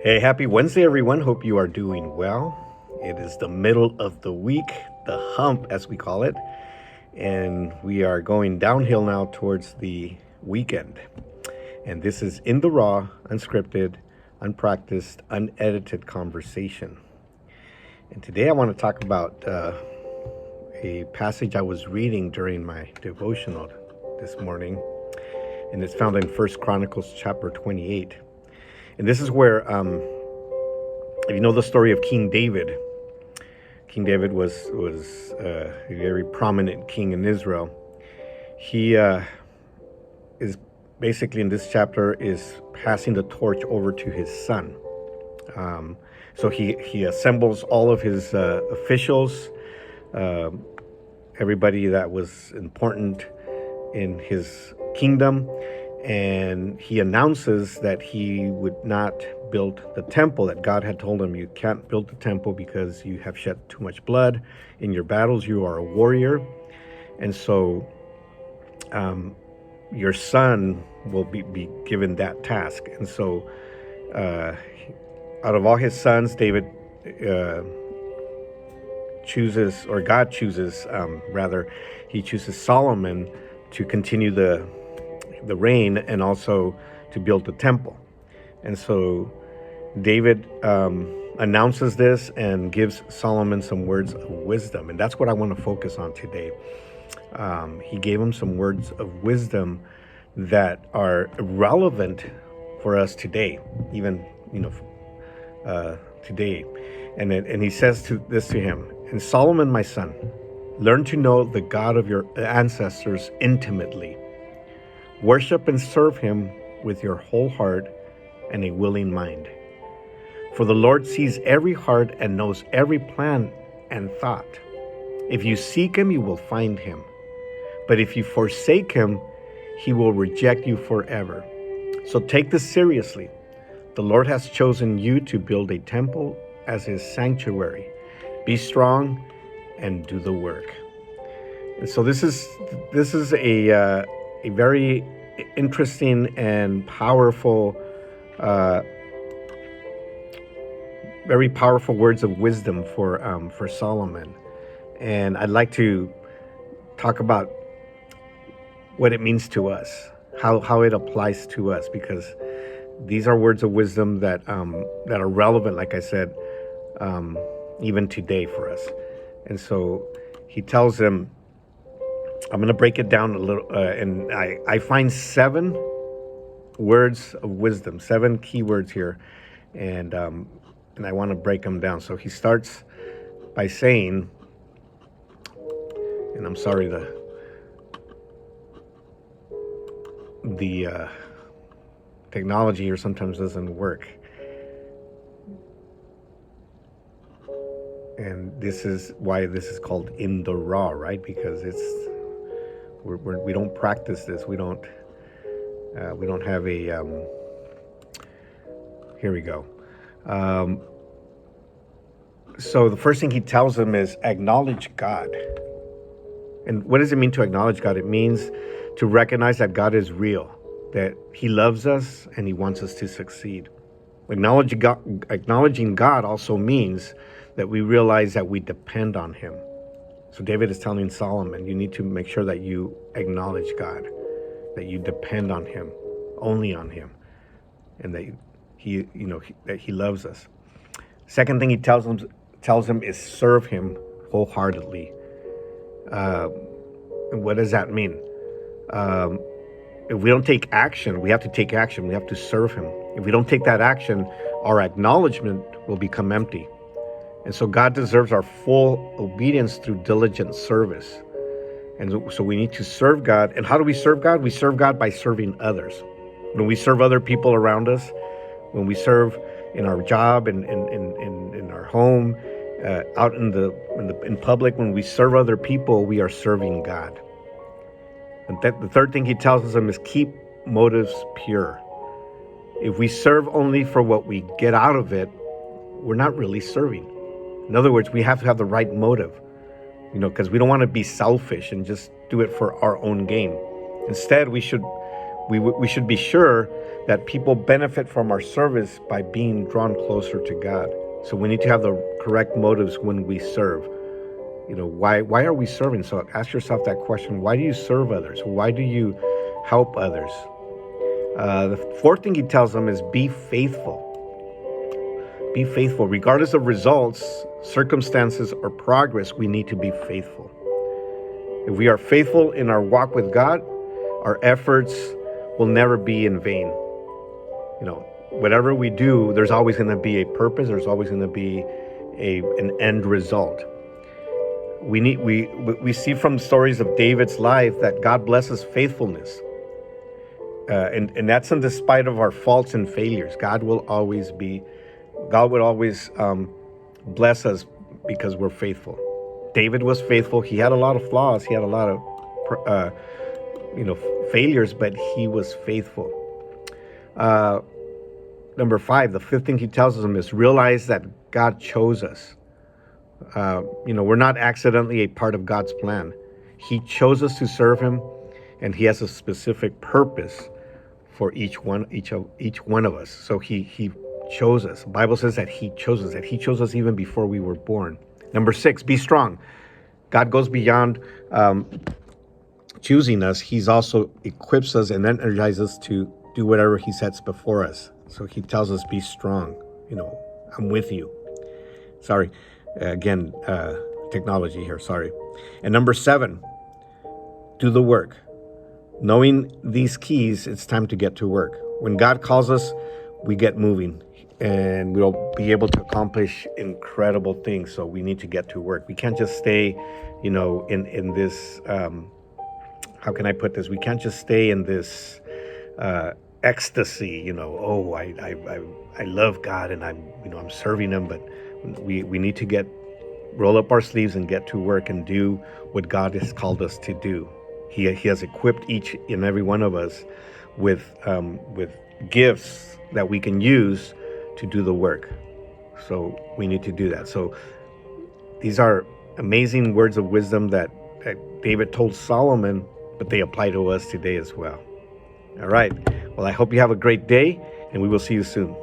Hey, happy Wednesday, everyone. Hope you are doing well. It is the middle of the week, the hump, as we call it, and we are going downhill now towards the weekend. And this is In the Raw, unscripted, unpracticed, unedited conversation. And today I want to talk about a passage I was reading during my devotional this morning, and it's found in First Chronicles chapter 28. And this is where, if you know the story of King David, King David was a very prominent king in Israel. He is basically in this chapter is passing the torch over to his son. So he assembles all of his officials, everybody that was important in his kingdom, and he announces that he would not build the temple, that God had told him, you can't build the temple because you have shed too much blood in your battles. You are a warrior. And so your son will be given that task. And so out of all his sons, David chooses, or God chooses, he chooses Solomon to continue the reign and also to build the temple. And so David announces this and gives Solomon some words of wisdom. And that's what I want to focus on today. He gave him some words of wisdom that are relevant for us today, even, today. And he says this to him, "And Solomon, my son, learn to know the God of your ancestors intimately. Worship and serve him with your whole heart and a willing mind. For the Lord sees every heart and knows every plan and thought. If you seek him, you will find him. But if you forsake him, he will reject you forever. So take this seriously. The Lord has chosen you to build a temple as his sanctuary. Be strong and do the work." And so this is a very interesting and powerful, very powerful words of wisdom for Solomon. And I'd like to talk about what it means to us, how it applies to us, because these are words of wisdom that are relevant, like I said, even today for us. And so he tells them, I'm going to break it down a little, and I find 7 words of wisdom, 7 key words here, and I want to break them down. So he starts by saying, and I'm sorry, the technology here sometimes doesn't work, and this is why this is called In the Raw, right? Because we don't practice this. We don't have a, here we go. So the first thing he tells them is acknowledge God. And what does it mean to acknowledge God? It means to recognize that God is real, that he loves us and he wants us to succeed. Acknowledging God also means that we realize that we depend on him. So David is telling Solomon, you need to make sure that you acknowledge God, that you depend on him, only on him, and that that he loves us. Second thing he tells him is serve him wholeheartedly. And what does that mean? If we don't take action, we have to take action. We have to serve him. If we don't take that action, our acknowledgement will become empty. And so God deserves our full obedience through diligent service. And so we need to serve God. And how do we serve God? We serve God by serving others. When we serve other people around us, when we serve in our job, in our home, out in public, when we serve other people, we are serving God. And the third thing he tells them is keep motives pure. If we serve only for what we get out of it, we're not really serving. In other words, we have to have the right motive, because we don't want to be selfish and just do it for our own gain. Instead, we should we should be sure that people benefit from our service by being drawn closer to God. So we need to have the correct motives when we serve. Why are we serving? So ask yourself that question. Why do you serve others? Why do you help others? The fourth thing he tells them is be faithful. Be faithful. Regardless of results, circumstances, or progress, we need to be faithful. If we are faithful in our walk with God, our efforts will never be in vain. Whatever we do, there's always going to be a purpose. There's always going to be an end result. We see from stories of David's life that God blesses faithfulness. And that's in despite of our faults and failures. God would always bless us because we're faithful. David was faithful. He had a lot of flaws. He had a lot of, failures, but he was faithful. Number 5, the fifth thing he tells them is realize that God chose us. We're not accidentally a part of God's plan. He chose us to serve him, and he has a specific purpose for each one of us. So he chose us. The Bible says that he chose us, even before we were born. Number 6, be strong. God goes beyond choosing us. He's also equips us and energizes us to do whatever he sets before us. So he tells us, be strong. I'm with you. Sorry. Again, technology here. Sorry. And number 7, do the work. Knowing these keys, it's time to get to work. When God calls us, we get moving, and we'll be able to accomplish incredible things. So we need to get to work. We can't just stay, in this, how can I put this? We can't just stay in this ecstasy, I love God and I'm serving him, but we need to roll up our sleeves and get to work and do what God has called us to do. He has equipped each and every one of us with gifts that we can use to do the work. So we need to do that. So these are amazing words of wisdom that David told Solomon, but they apply to us today as well. All right. Well, I hope you have a great day, and we will see you soon.